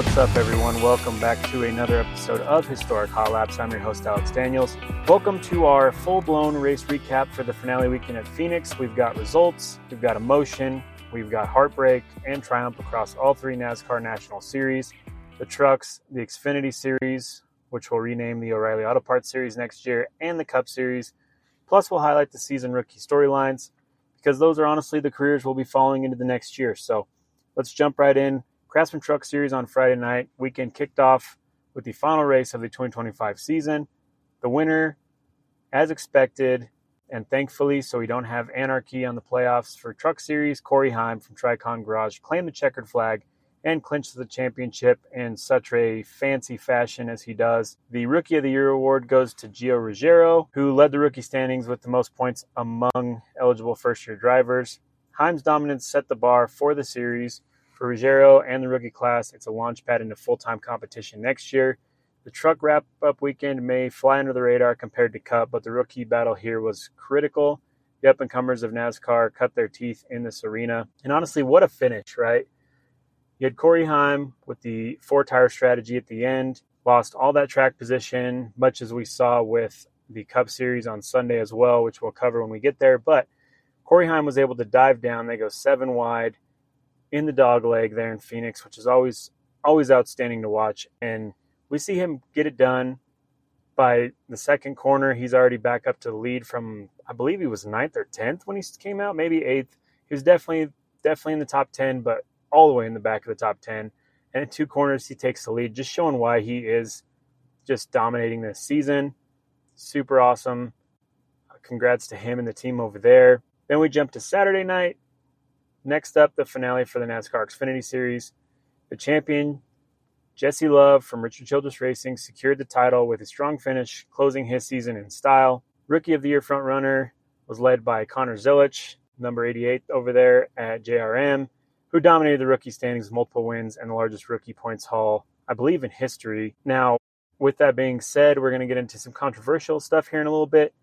what's up, everyone? Welcome back to another episode of Historic Hot Laps. I'm your host, Alex Daniels. Welcome to our full-blown race recap for the finale weekend at Phoenix. We've got results, we've got emotion, we've got heartbreak and triumph across all three NASCAR National Series, the trucks, the Xfinity Series, which we'll rename the O'Reilly Auto Parts Series next year, and the Cup Series. Plus, we'll highlight the season rookie storylines, because those are honestly the careers we'll be following into the next year. So let's jump right in. Craftsman Truck Series on Friday night. Weekend kicked off with the final race of the 2025 season. The winner, as expected, and thankfully, so we don't have anarchy on the playoffs for Truck Series, Corey Heim from Tricon Garage claimed the checkered flag and clinched the championship in such a fancy fashion as he does. The Rookie of the Year award goes to Gio Ruggiero, who led the rookie standings with the most points among eligible first-year drivers. Heim's dominance set the bar for the series. For Ruggiero and the rookie class, it's a launch pad into full-time competition next year. The truck wrap-up weekend may fly under the radar compared to Cup, but the rookie battle here was critical. The up-and-comers of NASCAR cut their teeth in this arena. And honestly, what a finish, right? You had Corey Heim with the four-tire strategy at the end, lost all that track position, much as we saw with the Cup Series on Sunday as well, which we'll cover when we get there. But Corey Heim was able to dive down. They go 7 wide in the dog leg there in Phoenix, which is always outstanding to watch. And we see him get it done. By the second corner, he's already back up to the lead from, I believe he was 9th or 10th when he came out, maybe 8th. He was definitely in the top 10, but all the way in the back of the top 10. And in 2 corners, he takes the lead, just showing why he is just dominating this season. Super awesome. Congrats to him and the team over there. Then we jump to Saturday night. Next up, the finale for the NASCAR Xfinity Series. The champion, Jesse Love from Richard Childress Racing, secured the title with a strong finish, closing his season in style. Rookie of the Year frontrunner was led by Connor Zilisch, number 88 over there at JRM, who dominated the rookie standings with multiple wins and the largest rookie points haul, I believe, in history. Now, with that being said, we're going to get into some controversial stuff here in a little bit.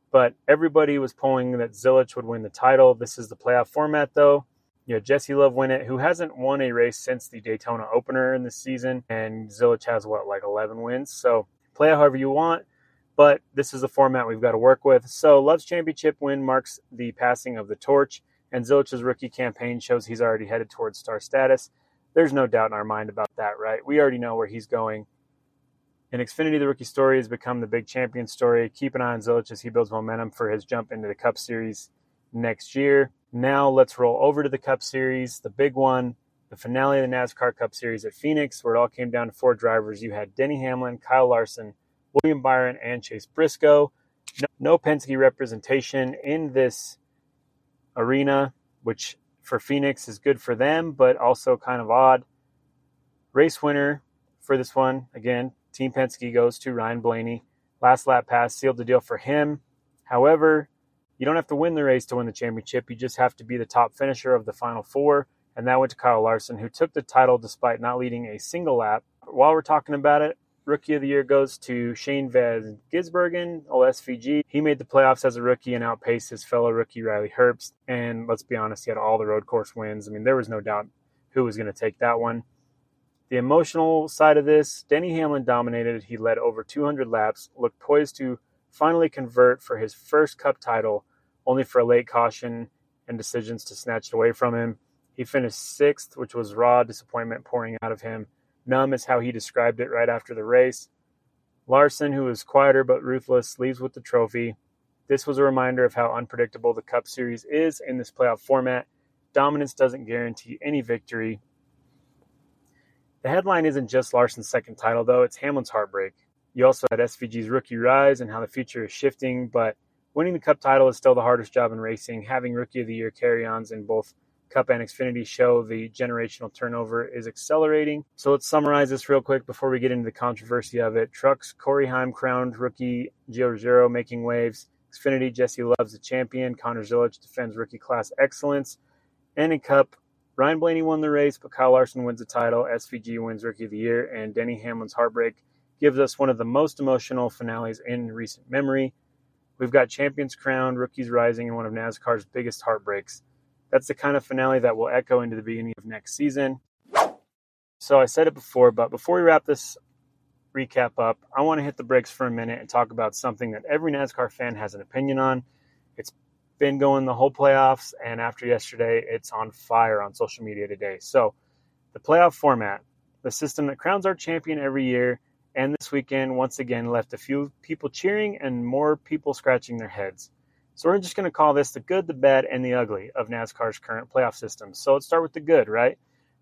But everybody was pulling that Zilisch would win the title. This is the playoff format, though. You know, Jesse Love win it, who hasn't won a race since the Daytona opener in this season. And Zilisch has, 11 wins? So play it however you want. But this is the format we've got to work with. So Love's championship win marks the passing of the torch. And Zilich's rookie campaign shows he's already headed towards star status. There's no doubt in our mind about that, right? We already know where he's going. In Xfinity, the rookie story has become the big champion story. Keep an eye on Zilisch as he builds momentum for his jump into the Cup Series next year. Now let's roll over to the Cup Series, the big one, the finale of the NASCAR Cup Series at Phoenix, where it all came down to 4 drivers. You had Denny Hamlin, Kyle Larson, William Byron, and Chase Briscoe. No Penske representation in this arena, which for Phoenix is good for them, but also kind of odd. Race winner for this one, again, Team Penske goes to Ryan Blaney. Last lap pass sealed the deal for him. However, you don't have to win the race to win the championship. You just have to be the top finisher of the final 4, and that went to Kyle Larson, who took the title despite not leading a single lap. While we're talking about it, Rookie of the Year goes to Shane Van Gisbergen, SVG. He made the playoffs as a rookie and outpaced his fellow rookie Riley Herbst. And let's be honest, he had all the road course wins. I mean, there was no doubt who was going to take that one. The emotional side of this, Denny Hamlin dominated. He led over 200 laps, looked poised to finally convert for his first Cup title, only for a late caution and decisions to snatch it away from him. He finished 6th, which was raw disappointment pouring out of him. Numb is how he described it right after the race. Larson, who was quieter but ruthless, leaves with the trophy. This was a reminder of how unpredictable the Cup Series is in this playoff format. Dominance doesn't guarantee any victory. The headline isn't just Larson's second title, though. It's Hamlin's heartbreak. You also had SVG's rookie rise and how the future is shifting, but winning the Cup title is still the hardest job in racing. Having Rookie of the Year carry-ons in both Cup and Xfinity show the generational turnover is accelerating. So let's summarize this real quick before we get into the controversy of it. Trucks, Corey Heim crowned rookie Gio Ruggiero making waves. Xfinity, Jesse Love's the champion. Connor Zilisch defends rookie class excellence. And in Cup, Ryan Blaney won the race, but Kyle Larson wins the title. SVG wins Rookie of the Year, and Denny Hamlin's heartbreak gives us one of the most emotional finales in recent memory. We've got champions crowned, rookies rising, and one of NASCAR's biggest heartbreaks. That's the kind of finale that will echo into the beginning of next season. So I said it before, but before we wrap this recap up, I want to hit the brakes for a minute and talk about something that every NASCAR fan has an opinion on. It's been going the whole playoffs, and after yesterday, it's on fire on social media today. So the playoff format, the system that crowns our champion every year, and this weekend, once again, left a few people cheering and more people scratching their heads. So we're just going to call this the good, the bad, and the ugly of NASCAR's current playoff system. So let's start with the good, right?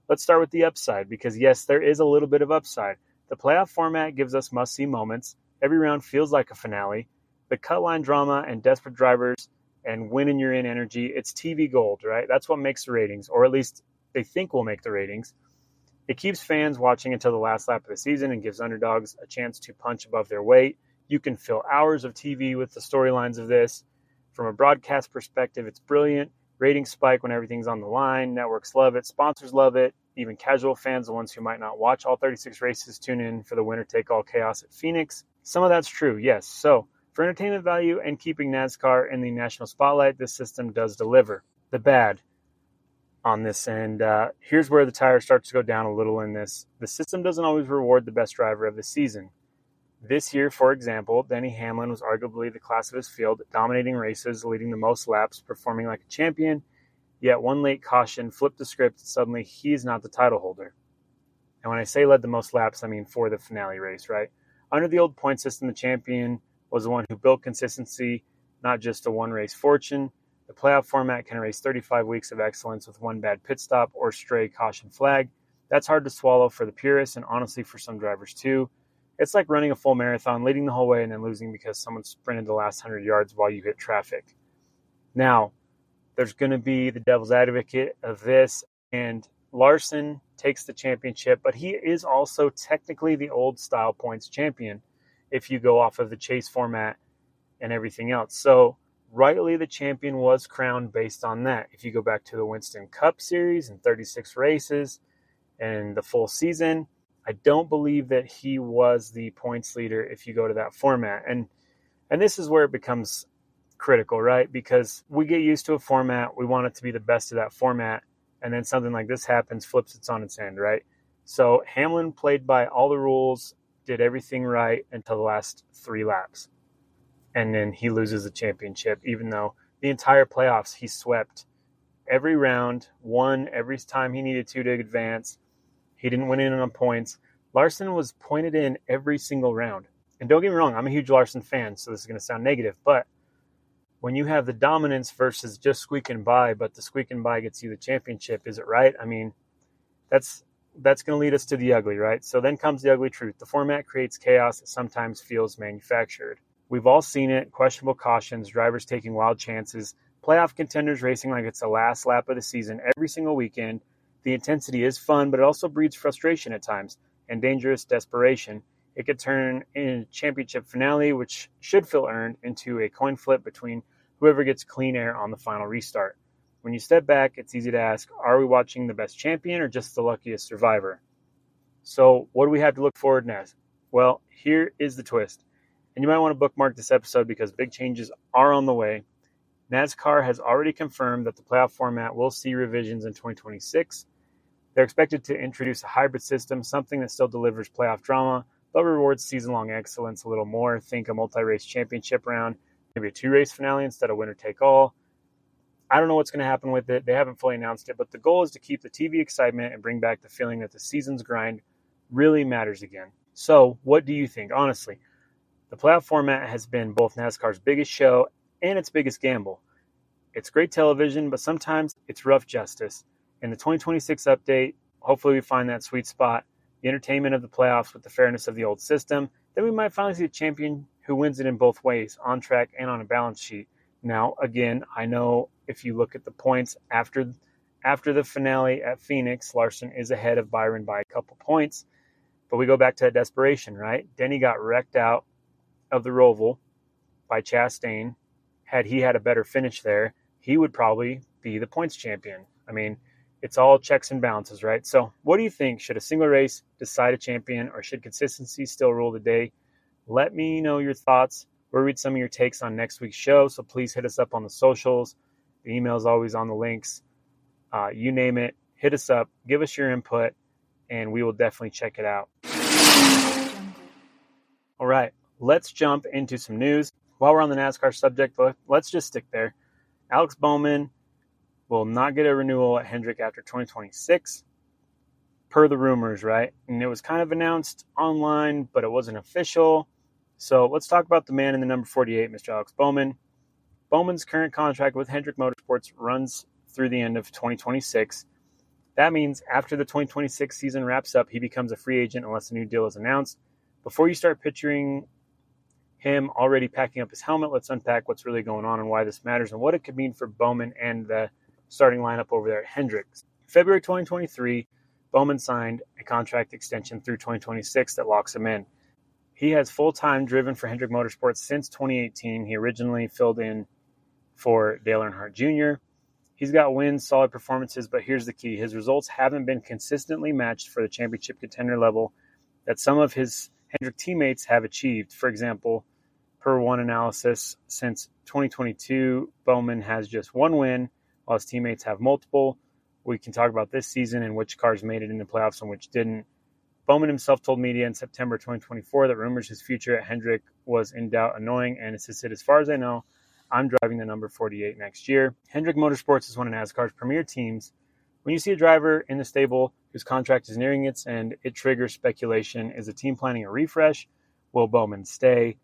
Let's start with the upside, because yes, there is a little bit of upside. The playoff format gives us must-see moments. Every round feels like a finale. The cut line drama and desperate drivers and winning you're in energy, it's TV gold, right? That's what makes the ratings, or at least they think will make the ratings. It keeps fans watching until the last lap of the season and gives underdogs a chance to punch above their weight. You can fill hours of TV with the storylines of this. From a broadcast perspective, it's brilliant. Ratings spike when everything's on the line. Networks love it. Sponsors love it. Even casual fans, the ones who might not watch all 36 races, tune in for the winner-take-all chaos at Phoenix. Some of that's true, yes. So, for entertainment value and keeping NASCAR in the national spotlight, this system does deliver. The bad on this end, here's where the tire starts to go down a little in this. The system doesn't always reward the best driver of the season. This year, for example, Denny Hamlin was arguably the class of his field, dominating races, leading the most laps, performing like a champion, yet one late caution flipped the script and suddenly he's not the title holder. And when I say led the most laps, I mean for the finale race, right? Under the old point system, the champion was the one who built consistency, not just a one-race fortune. The playoff format can erase 35 weeks of excellence with one bad pit stop or stray caution flag. That's hard to swallow for the purists and honestly for some drivers too. It's like running a full marathon, leading the whole way, and then losing because someone sprinted the last 100 yards while you hit traffic. Now, there's going to be the devil's advocate of this, and Larson takes the championship, but he is also technically the old style points champion if you go off of the chase format and everything else. So, rightly, the champion was crowned based on that. If you go back to the Winston Cup Series and 36 races and the full season, I don't believe that he was the points leader if you go to that format. And this is where it becomes critical, right? Because we get used to a format, we want it to be the best of that format, and then something like this happens, flips it on its end, right? So Hamlin played by all the rules, did everything right until the last 3 laps. And then he loses the championship, even though the entire playoffs he swept every round, won every time he needed to advance. He didn't win in on points. Larson was pointed in every single round. And don't get me wrong, I'm a huge Larson fan, so this is going to sound negative. But when you have the dominance versus just squeaking by, but the squeaking by gets you the championship, is it right? I mean, that's going to lead us to the ugly, right? So then comes the ugly truth. The format creates chaos that sometimes feels manufactured. We've all seen it. Questionable cautions, drivers taking wild chances, playoff contenders racing like it's the last lap of the season every single weekend. The intensity is fun, but it also breeds frustration at times and dangerous desperation. It could turn in a championship finale, which should feel earned, into a coin flip between whoever gets clean air on the final restart. When you step back, it's easy to ask, are we watching the best champion or just the luckiest survivor? So what do we have to look forward to? Well, here is the twist. And you might want to bookmark this episode because big changes are on the way. NASCAR has already confirmed that the playoff format will see revisions in 2026. They're expected to introduce a hybrid system, something that still delivers playoff drama, but rewards season-long excellence a little more. Think a multi-race championship round, maybe a 2-race finale instead of winner-take-all. I don't know what's going to happen with it. They haven't fully announced it, but the goal is to keep the TV excitement and bring back the feeling that the season's grind really matters again. So, what do you think? Honestly, the playoff format has been both NASCAR's biggest show and its biggest gamble. It's great television, but sometimes it's rough justice. In the 2026 update, hopefully we find that sweet spot, the entertainment of the playoffs with the fairness of the old system. Then we might finally see a champion who wins it in both ways, on track and on a balance sheet. Now, again, I know if you look at the points after the finale at Phoenix, Larson is ahead of Byron by a couple points. But we go back to that desperation, right? Denny got wrecked out of the Roval by Chastain. Had he had a better finish there, he would probably be the points champion. I mean, it's all checks and balances, right? So what do you think? Should a single race decide a champion, or should consistency still rule the day? Let me know your thoughts. We'll read some of your takes on next week's show, so please hit us up on the socials. The email is always on the links. You name it, hit us up. Give us your input. and we will definitely check it out. All right, let's jump into some news. While we're on the NASCAR subject, let's just stick there. Alex Bowman will not get a renewal at Hendrick after 2026, per the rumors, right? And it was kind of announced online, but it wasn't official. So let's talk about the man in the number 48, Mr. Alex Bowman. Bowman's current contract with Hendrick Motorsports runs through the end of 2026. That means after the 2026 season wraps up, he becomes a free agent unless a new deal is announced. Before you start picturing him already packing up his helmet, let's unpack what's really going on and why this matters and what it could mean for Bowman and the starting lineup over there at Hendricks. February 2023, Bowman signed a contract extension through 2026 that locks him in. He has full-time driven for Hendrick Motorsports since 2018. He originally filled in for Dale Earnhardt Jr. He's got wins, solid performances, but here's the key. His results haven't been consistently matched for the championship contender level that some of his Hendrick teammates have achieved. For example, per one analysis, since 2022, Bowman has just one win, while his teammates have multiple. We can talk about this season and which cars made it in the playoffs and which didn't. Bowman himself told media in September 2024 that rumors his future at Hendrick was in doubt annoying and insisted, as far as I know, I'm driving the number 48 next year. Hendrick Motorsports is one of NASCAR's premier teams. When you see a driver in the stable whose contract is nearing its end, it triggers speculation. Is the team planning a refresh? Will Bowman stay?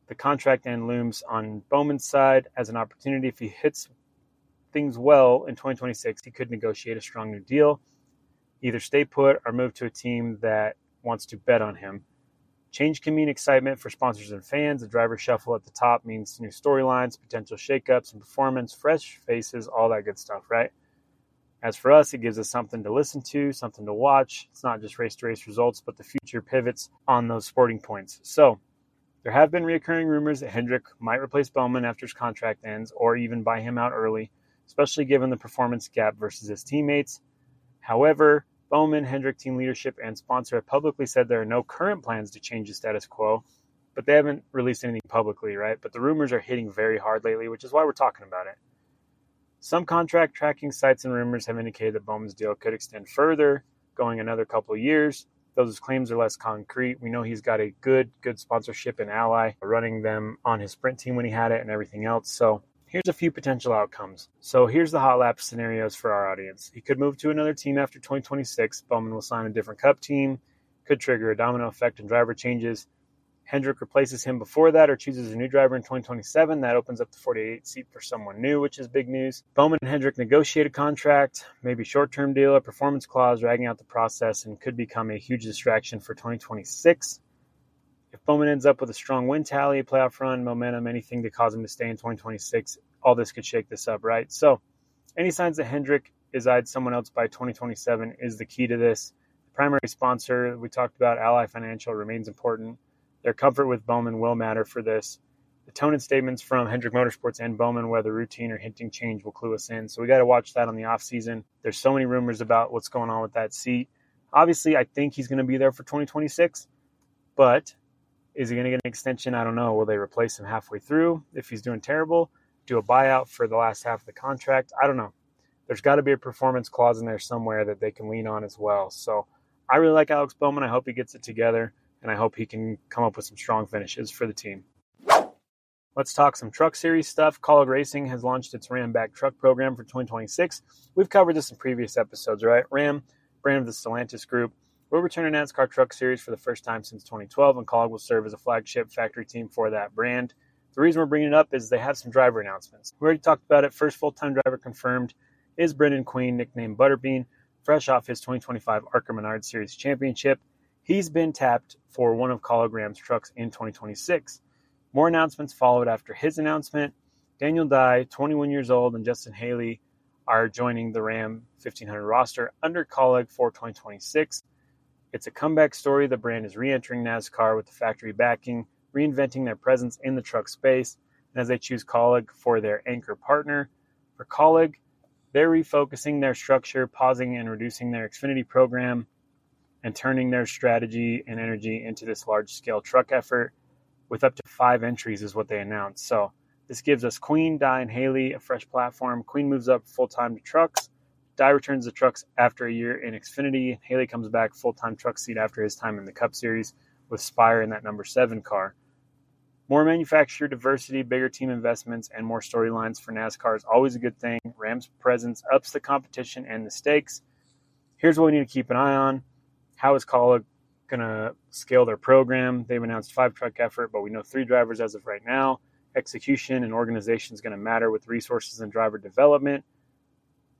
The contract end looms on Bowman's side as an opportunity. If he hits things well in 2026, he could negotiate a strong new deal, either stay put or move to a team that wants to bet on him. Change can mean excitement for sponsors and fans. The driver shuffle at the top means new storylines, potential shakeups and performance, fresh faces, all that good stuff, right? As for us, it gives us something to listen to, something to watch. It's not just race-to-race results, but the future pivots on those sporting points. So there have been recurring rumors that Hendrick might replace Bowman after his contract ends or even buy him out early, especially given the performance gap versus his teammates. However, Bowman, Hendrick team leadership, and sponsor have publicly said there are no current plans to change the status quo, but they haven't released anything publicly, right? But the rumors are hitting very hard lately, which is why we're talking about it. Some contract tracking sites and rumors have indicated that Bowman's deal could extend further, going another couple of years. Those claims are less concrete. We know he's got a good sponsorship and ally, running them on his sprint team when he had it and everything else. So here's a few potential outcomes. So here's the hot lap scenarios for our audience. He could move to another team after 2026. Bowman will sign a different Cup team. Could trigger a domino effect in driver changes. Hendrick replaces him before that or chooses a new driver in 2027. That opens up the 48 seat for someone new, which is big news. Bowman and Hendrick negotiate a contract, maybe short-term deal, a performance clause, dragging out the process, and could become a huge distraction for 2026. If Bowman ends up with a strong win tally, playoff run, momentum, anything to cause him to stay in 2026, all this could shake this up, right? So any signs that Hendrick is eyed someone else by 2027 is the key to this. The primary sponsor we talked about, Ally Financial, remains important. Their comfort with Bowman will matter for this. The tone and statements from Hendrick Motorsports and Bowman, whether routine or hinting change, will clue us in. So we got to watch that on the offseason. There's so many rumors about what's going on with that seat. Obviously, I think he's going to be there for 2026, but is he going to get an extension? I don't know. Will they replace him halfway through if he's doing terrible? Do a buyout for the last half of the contract? I don't know. There's got to be a performance clause in there somewhere that they can lean on as well. So I really like Alex Bowman. I hope he gets it together, and I hope he can come up with some strong finishes for the team. Let's talk some Truck Series stuff. Kaulig Racing has launched its Ram Back Truck program for 2026. We've covered this in previous episodes, right? Ram, brand of the Stellantis Group, will return to NASCAR Truck Series for the first time since 2012, and Kaulig will serve as a flagship factory team for that brand. The reason we're bringing it up is they have some driver announcements. We already talked about it. First full-time driver confirmed is Brendan Queen, nicknamed Butterbean, fresh off his 2025 ARCA Menard Series Championship. He's been tapped for one of Kaulig Ram's trucks in 2026. More announcements followed after his announcement. Daniel Dye, 21 years old, and Justin Haley are joining the Ram 1500 roster under Kaulig for 2026. It's a comeback story. The brand is re-entering NASCAR with the factory backing, reinventing their presence in the truck space, and as they choose Kaulig for their anchor partner. For Kaulig, they're refocusing their structure, pausing and reducing their Xfinity program, and turning their strategy and energy into this large-scale truck effort with up to 5 entries is what they announced. So this gives us Queen, Dye, and Haley a fresh platform. Queen moves up full-time to trucks. Dye returns the trucks after a year in Xfinity. Haley comes back full-time truck seat after his time in the Cup Series with Spire in that number 7 car. More manufacturer diversity, bigger team investments, and more storylines for NASCAR is always a good thing. Ram's presence ups the competition and the stakes. Here's what we need to keep an eye on. How is Kaulig going to scale their program? They've announced 5-truck effort, but we know 3 drivers as of right now. Execution and organization is going to matter with resources and driver development.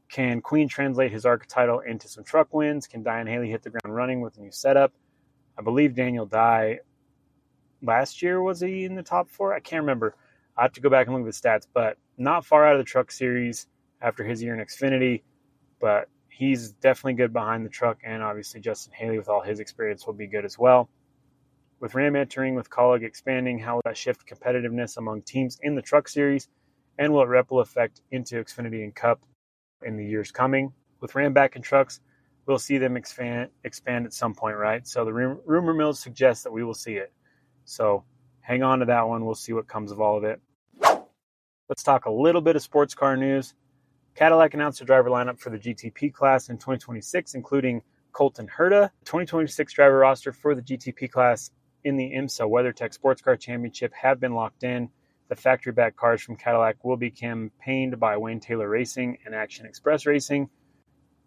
Can Queen translate his ARCA title into some truck wins? Can Dye and Haley hit the ground running with a new setup? I believe Daniel Dye, last year, was he in the top 4? I can't remember. I have to go back and look at the stats, but not far out of the truck series after his year in Xfinity. But he's definitely good behind the truck, and obviously Justin Haley, with all his experience, will be good as well. With Ram entering, with Kaulig expanding, how will that shift competitiveness among teams in the truck series, and will it ripple effect into Xfinity and Cup in the years coming? With Ram back in trucks, we'll see them expand at some point, right? So the rumor mills suggest that we will see it. So hang on to that one. We'll see what comes of all of it. Let's talk a little bit of sports car news. Cadillac announced a driver lineup for the GTP class in 2026, including Colton Herta. The 2026 driver roster for the GTP class in the IMSA WeatherTech Sports Car Championship have been locked in. The factory-backed cars from Cadillac will be campaigned by Wayne Taylor Racing and Action Express Racing.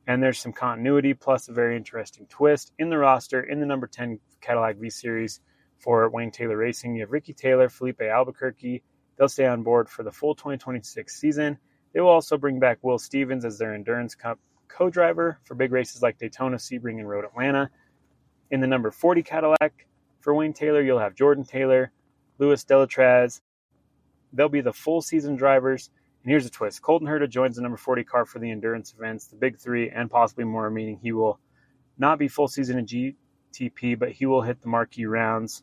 And there's some continuity plus a very interesting twist in the roster in the number 10 Cadillac V Series for Wayne Taylor Racing. You have Ricky Taylor, Felipe Albuquerque. They'll stay on board for the full 2026 season. They will also bring back Will Stevens as their Endurance Cup co-driver for big races like Daytona, Sebring, and Road Atlanta. In the number 40 Cadillac for Wayne Taylor, you'll have Jordan Taylor, Louis Delatraz. They'll be the full season drivers. And here's the twist. Colton Herta joins the number 40 car for the endurance events, the big 3, and possibly more, meaning he will not be full season in GTP, but he will hit the marquee rounds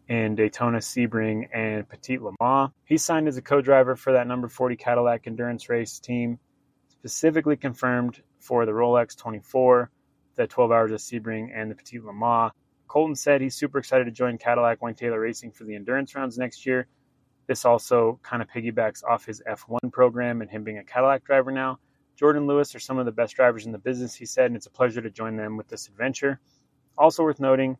in Daytona, Sebring, and Petit Le Mans. He's signed as a co-driver for that number 40 Cadillac endurance race team, specifically confirmed for the Rolex 24, the 12 Hours of Sebring, and the Petit Le Mans. Colton said he's super excited to join Cadillac Wayne Taylor Racing for the endurance rounds next year. This also kind of piggybacks off his F1 program and him being a Cadillac driver now. Jordan Lewis are some of the best drivers in the business, he said, and it's a pleasure to join them with this adventure. Also worth noting,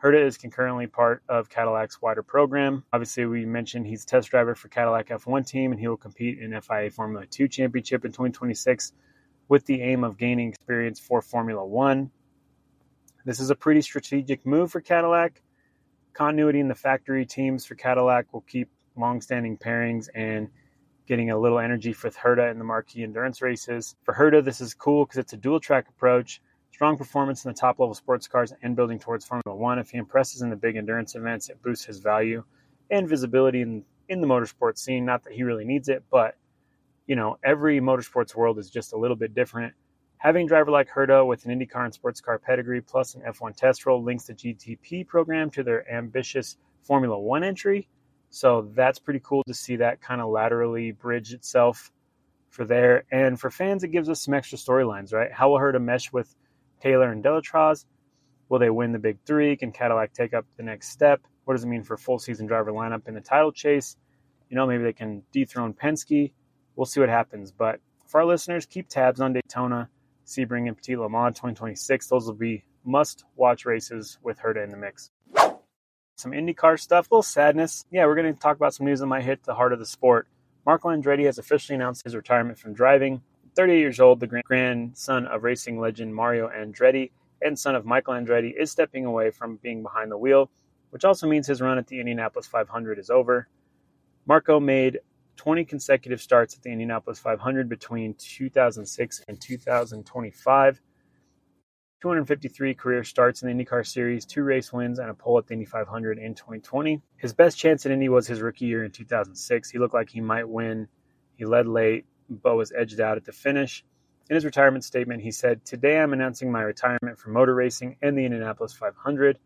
Herta is concurrently part of Cadillac's wider program. Obviously, we mentioned he's a test driver for Cadillac F1 team, and he will compete in FIA Formula 2 Championship in 2026 with the aim of gaining experience for Formula 1. This is a pretty strategic move for Cadillac. Continuity in the factory teams for Cadillac will keep long-standing pairings and getting a little energy for Herta in the marquee endurance races. For Herta, this is cool because it's a dual-track approach, strong performance in the top-level sports cars, and building towards Formula 1. If he impresses in the big endurance events, it boosts his value and visibility in the motorsport scene. Not that he really needs it, but, every motorsports world is just a little bit different. Having a driver like Herta with an IndyCar and sports car pedigree plus an F1 test role links the GTP program to their ambitious Formula 1 entry. So that's pretty cool to see that kind of laterally bridge itself for there. And for fans, it gives us some extra storylines, right? How will Herta mesh with Taylor and Delatraz? Will they win the big 3? Can Cadillac take up the next step? What does it mean for full season driver lineup in the title chase? Maybe they can dethrone Penske. We'll see what happens. But for our listeners, keep tabs on Daytona, Sebring, and Petit Le Mans 2026. Those will be must-watch races with Herta in the mix. Some IndyCar stuff, a little sadness. Yeah, we're going to talk about some news that might hit the heart of the sport. Marco Andretti has officially announced his retirement from driving. 38 years old, the grandson of racing legend Mario Andretti and son of Michael Andretti is stepping away from being behind the wheel, which also means his run at the Indianapolis 500 is over. Marco made 20 consecutive starts at the Indianapolis 500 between 2006 and 2025. 253 career starts in the IndyCar Series, 2 race wins, and a pole at the Indy 500 in 2020. His best chance at Indy was his rookie year in 2006. He looked like he might win. He led late, but was edged out at the finish. In his retirement statement, he said, "Today I'm announcing my retirement from motor racing and the Indianapolis 500.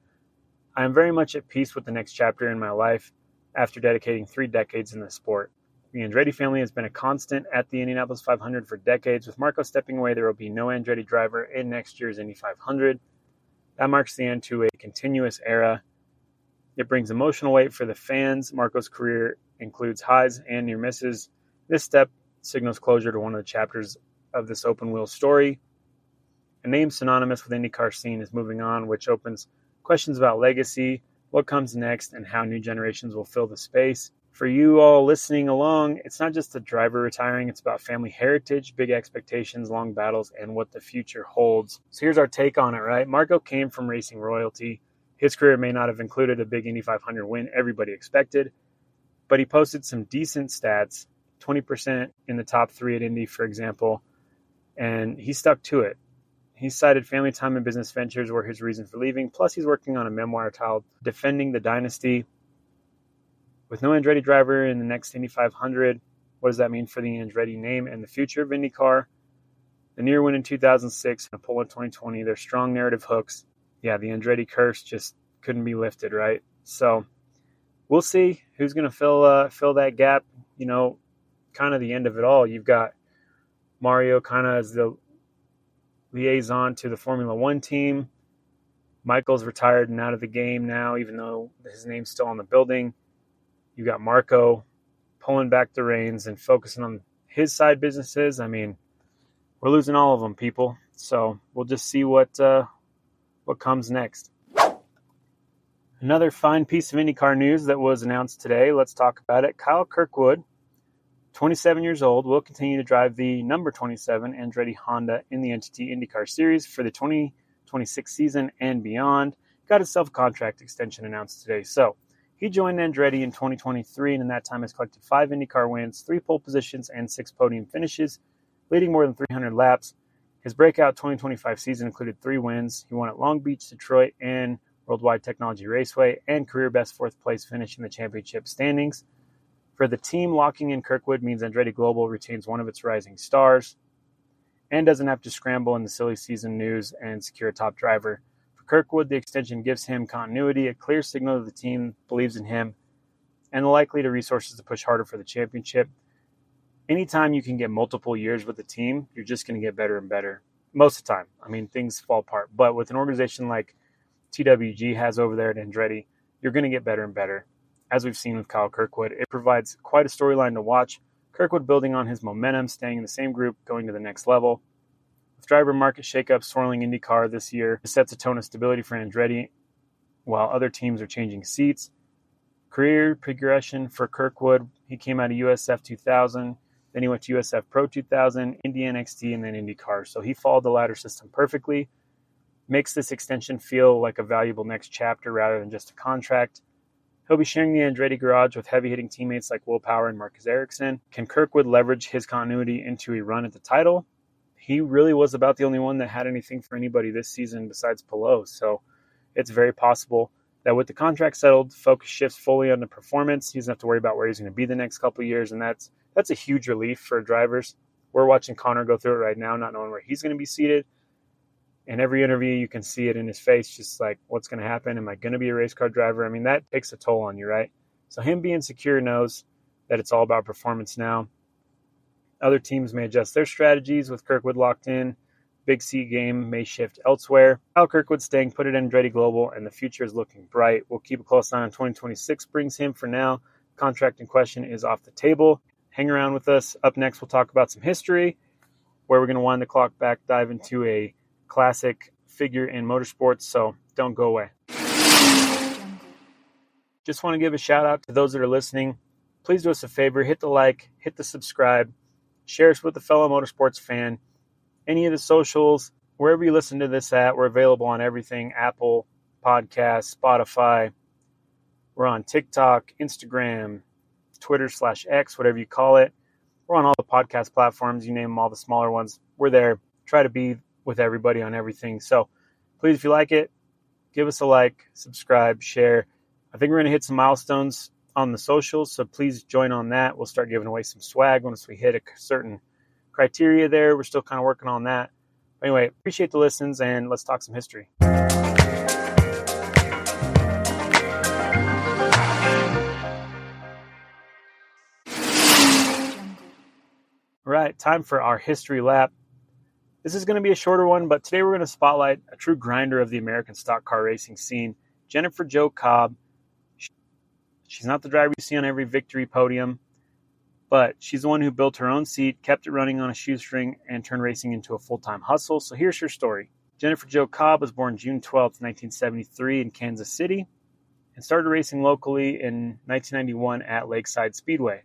I am very much at peace with the next chapter in my life after dedicating 3 decades in the sport. The Andretti family has been a constant at the Indianapolis 500 for decades. With Marco stepping away, there will be no Andretti driver in next year's Indy 500. That marks the end to a continuous era. It brings emotional weight for the fans. Marco's career includes highs and near misses. This step signals closure to one of the chapters of this open wheel story. A name synonymous with IndyCar scene is moving on, which opens questions about legacy, what comes next, and how new generations will fill the space. For you all listening along, it's not just a driver retiring, it's about family heritage, big expectations, long battles, and what the future holds. So here's our take on it, right? Marco came from racing royalty. His career may not have included a big Indy 500 win everybody expected, but he posted some decent stats, 20% in the top 3 at Indy, for example, and he stuck to it. He cited family time and business ventures were his reason for leaving, plus he's working on a memoir titled Defending the Dynasty. With no Andretti driver in the next Indy 500, what does that mean for the Andretti name and the future of IndyCar? The near win in 2006 and a pole in 2020, their strong narrative hooks. Yeah, the Andretti curse just couldn't be lifted, right? So we'll see who's going to fill that gap. You know, kind of the end of it all. You've got Mario kind of as the liaison to the Formula One team. Michael's retired and out of the game now, even though his name's still on the building. You got Marco pulling back the reins and focusing on his side businesses. I mean, we're losing all of them, people. So we'll just see what comes next. Another fine piece of IndyCar news that was announced today. Let's talk about it. Kyle Kirkwood, 27 years old, will continue to drive the number 27 Andretti Honda in the NTT IndyCar Series for the 2026 season and beyond. Got his self-contract extension announced today. So he joined Andretti in 2023 and in that time has collected 5 IndyCar wins, 3 pole positions, and 6 podium finishes, leading more than 300 laps. His breakout 2025 season included 3 wins. He won at Long Beach, Detroit, and Worldwide Technology Raceway, and career best 4th place finish in the championship standings. For the team, locking in Kirkwood means Andretti Global retains one of its rising stars and doesn't have to scramble in the silly season news and secure a top driver. For Kirkwood, the extension gives him continuity, a clear signal that the team believes in him, and the likely to resources to push harder for the championship. Anytime you can get multiple years with the team, you're just going to get better and better. Most of the time. I mean, things fall apart. But with an organization like TWG has over there at Andretti, you're going to get better and better. As we've seen with Kyle Kirkwood, it provides quite a storyline to watch. Kirkwood building on his momentum, staying in the same group, going to the next level. With driver market shakeup swirling IndyCar this year, it sets a tone of stability for Andretti while other teams are changing seats. Career progression for Kirkwood, he came out of USF 2000, then he went to USF Pro 2000, Indy NXT, and then IndyCar. So he followed the ladder system perfectly. Makes this extension feel like a valuable next chapter rather than just a contract. He'll be sharing the Andretti garage with heavy-hitting teammates like Will Power and Marcus Ericsson. Can Kirkwood leverage his continuity into a run at the title? He really was about the only one that had anything for anybody this season besides Palou. So it's very possible that with the contract settled, focus shifts fully on the performance. He doesn't have to worry about where he's going to be the next couple of years, and that's a huge relief for drivers. We're watching Connor go through it right now, not knowing where he's going to be seated. In every interview, you can see it in his face, just like, what's going to happen? Am I going to be a race car driver? I mean, that takes a toll on you, right? So him being secure knows that it's all about performance now. Other teams may adjust their strategies with Kirkwood locked in. Big C game may shift elsewhere. Kyle Kirkwood staying put at Andretti Global, and the future is looking bright. We'll keep a close eye on 2026 brings him for now. Contract in question is off the table. Hang around with us. Up next, we'll talk about some history, where we're going to wind the clock back, dive into a classic figure in motorsports, so don't go away. Just want to give a shout out to those that are listening. Please do us a favor, hit the like, hit the subscribe, share us with a fellow motorsports fan. Any of the socials, wherever you listen to this at, we're available on everything: Apple Podcasts, Spotify. We're on TikTok, Instagram, Twitter/X, whatever you call it. We're on all the podcast platforms. You name them, all the smaller ones. We're there. Try to be with everybody on everything. So please, if you like it, give us a like, subscribe, share. I think we're going to hit some milestones on the socials, so please join on that. We'll start giving away some swag once we hit a certain criteria there. We're still kind of working on that. But anyway, appreciate the listens, and let's talk some history. All right, time for our history lap. This is going to be a shorter one, but today we're going to spotlight a true grinder of the American stock car racing scene, Jennifer Jo Cobb. She's not the driver you see on every victory podium, But she's the one who built her own seat, kept it running on a shoestring, and turned racing into a full-time hustle. So here's her story. Jennifer Jo Cobb was born June 12th, 1973 in Kansas City and started racing locally in 1991 at Lakeside Speedway.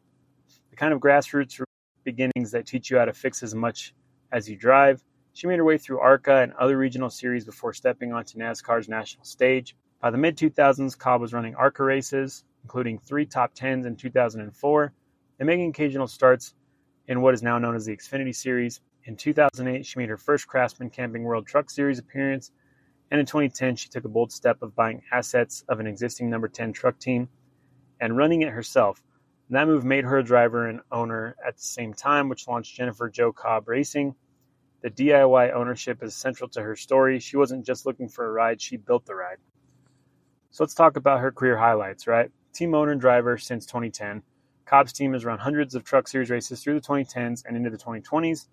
The kind of grassroots beginnings that teach you how to fix as much as you drive. She made her way through ARCA and other regional series before stepping onto NASCAR's national stage. By the mid-2000s, Cobb was running ARCA races, including 3 top 10s in 2004, and making occasional starts in what is now known as the Xfinity Series. In 2008, she made her first Craftsman Camping World Truck Series appearance, and in 2010, she took a bold step of buying assets of an existing number 10 truck team and running it herself. And that move made her a driver and owner at the same time, which launched Jennifer Jo Cobb Racing. The DIY ownership is central to her story. She wasn't just looking for a ride, she built the ride. So let's talk about her career highlights, right? Team owner and driver since 2010. Cobb's team has run hundreds of Truck Series races through the 2010s and into the 2020s,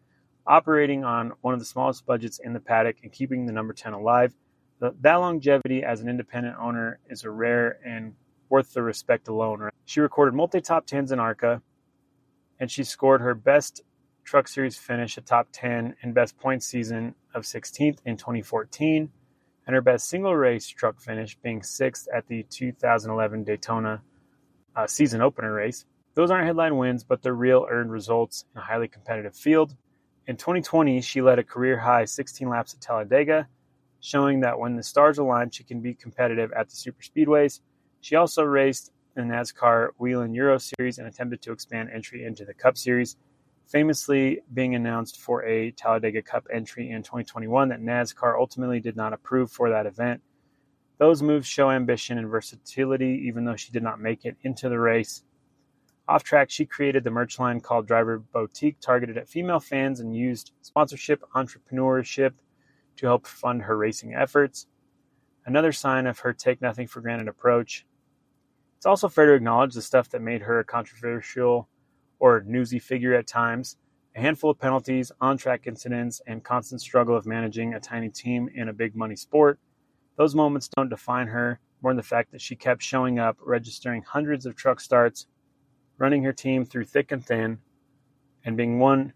operating on one of the smallest budgets in the paddock and keeping the number 10 alive. That longevity as an independent owner is a rare and worth the respect alone. Right? She recorded multi-top 10s in ARCA, and she scored her best Truck Series finish, a top 10, and best points season of 16th in 2014, and her best single race truck finish being 6th at the 2011 Daytona season opener race. Those aren't headline wins, but they're real earned results in a highly competitive field. In 2020, she led a career-high 16 laps at Talladega, showing that when the stars align, she can be competitive at the super speedways. She also raced in the NASCAR Whelen Euro Series and attempted to expand entry into the Cup Series, famously being announced for a Talladega Cup entry in 2021 that NASCAR ultimately did not approve for that event. Those moves show ambition and versatility, even though she did not make it into the race. Off track, she created the merch line called Driver Boutique, targeted at female fans, and used sponsorship entrepreneurship to help fund her racing efforts. Another sign of her take nothing for granted approach. It's also fair to acknowledge the stuff that made her a controversial or newsy figure at times. A handful of penalties, on-track incidents, and constant struggle of managing a tiny team in a big money sport. Those moments don't define her more than the fact that she kept showing up, registering hundreds of truck starts, running her team through thick and thin, and being one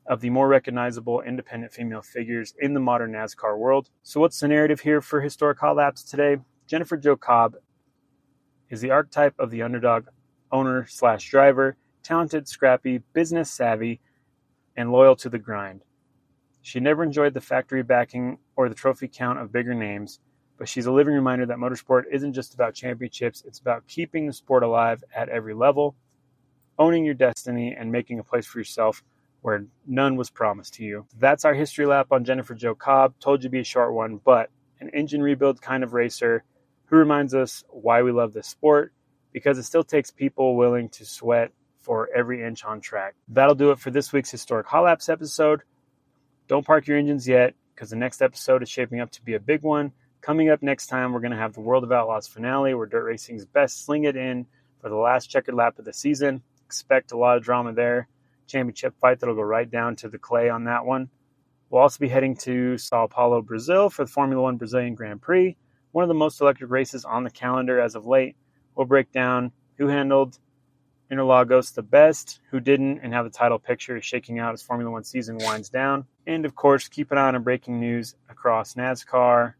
of the more recognizable independent female figures in the modern NASCAR world. So what's the narrative here for Historic Hot Laps today? Jennifer Jo Cobb is the archetype of the underdog owner/driver, talented, scrappy, business savvy, and loyal to the grind. She never enjoyed the factory backing or the trophy count of bigger names, but she's a living reminder that motorsport isn't just about championships, it's about keeping the sport alive at every level, owning your destiny, and making a place for yourself where none was promised to you. That's our history lap on Jennifer Jo Cobb. Told you to be a short one, but an engine rebuild kind of racer who reminds us why we love this sport, because it still takes people willing to sweat for every inch on track. That'll do it for this week's Historic Hot Laps episode. Don't park your engines yet, because the next episode is shaping up to be a big one. Coming up next time, we're going to have the World of Outlaws finale, where dirt racing's best sling it in for the last checkered lap of the season. Expect a lot of drama there. Championship fight that'll go right down to the clay on that one. We'll also be heading to Sao Paulo, Brazil for the Formula One Brazilian Grand Prix, one of the most electric races on the calendar as of late. We'll break down who handled Interlagos the best, who didn't, and how the title picture is shaking out as Formula One season winds down. And of course, keep an eye on breaking news across NASCAR,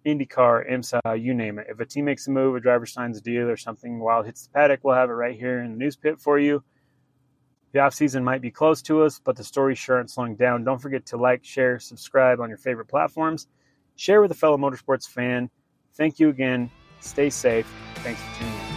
IndyCar, IMSA, you name it. If a team makes a move, a driver signs a deal, or something wild hits the paddock, we'll have it right here in the news pit for you. The off-season might be close to us, but the story sure aren't slowing down. Don't forget to like, share, subscribe on your favorite platforms. Share with a fellow motorsports fan. Thank you again. Stay safe. Thanks for tuning in.